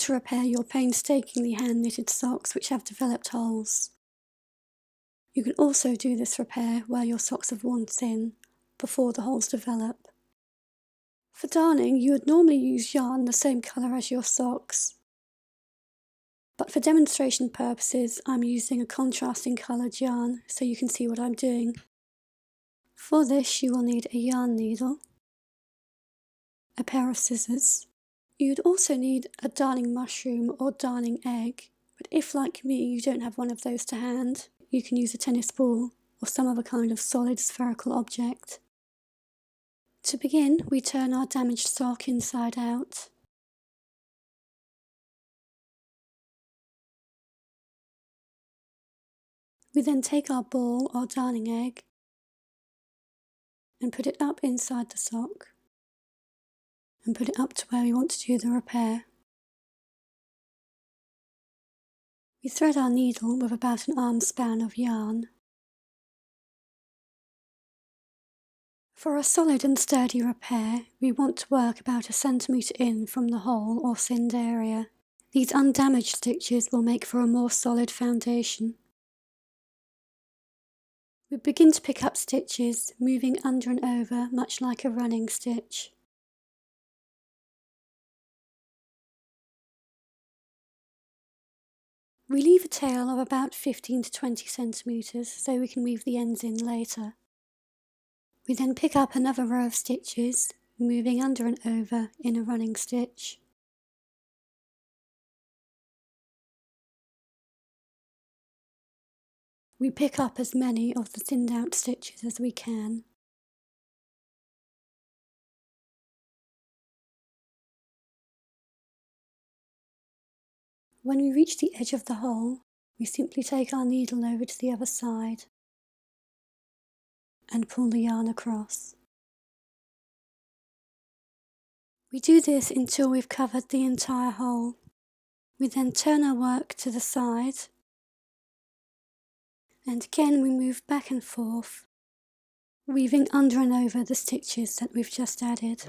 to repair your painstakingly hand-knitted socks which have developed holes. You can also do this repair where your socks have worn thin, before the holes develop. For darning, you would normally use yarn the same colour as your socks. But for demonstration purposes, I'm using a contrasting coloured yarn so you can see what I'm doing. For this, you will need a yarn needle, a pair of scissors. You'd also need a darning mushroom or darning egg, but if, like me, you don't have one of those to hand, you can use a tennis ball or some other kind of solid spherical object. To begin, we turn our damaged sock inside out. We then take our ball or darning egg and put it up inside the sock and put it up to where we want to do the repair. We thread our needle with about an arm span of yarn. For a solid and sturdy repair, we want to work about 1 centimetre in from the hole or thinned area. These undamaged stitches will make for a more solid foundation. We begin to pick up stitches, moving under and over much like a running stitch. We leave a tail of about 15 to 20 centimetres so we can weave the ends in later. We then pick up another row of stitches, moving under and over in a running stitch. We pick up as many of the thinned out stitches as we can. When we reach the edge of the hole, we simply take our needle over to the other side and pull the yarn across. We do this until we've covered the entire hole. We then turn our work to the side, and again we move back and forth, weaving under and over the stitches that we've just added.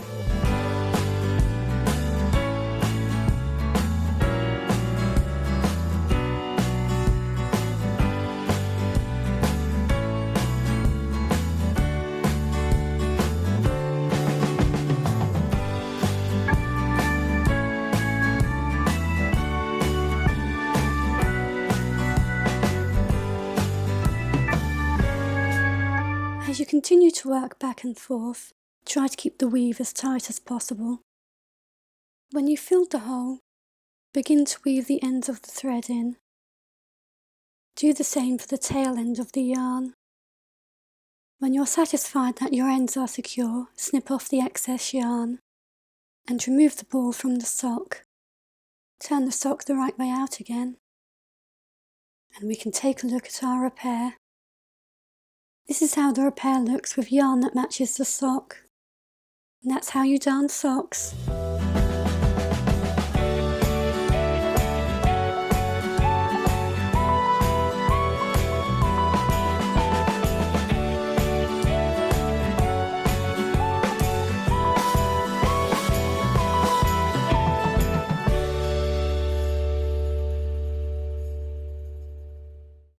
As you continue to work back and forth, try to keep the weave as tight as possible. When you've filled the hole, begin to weave the ends of the thread in. Do the same for the tail end of the yarn. When you're satisfied that your ends are secure, snip off the excess yarn and remove the ball from the sock. Turn the sock the right way out again, and we can take a look at our repair. This is how the repair looks with yarn that matches the sock. And that's how you darn socks.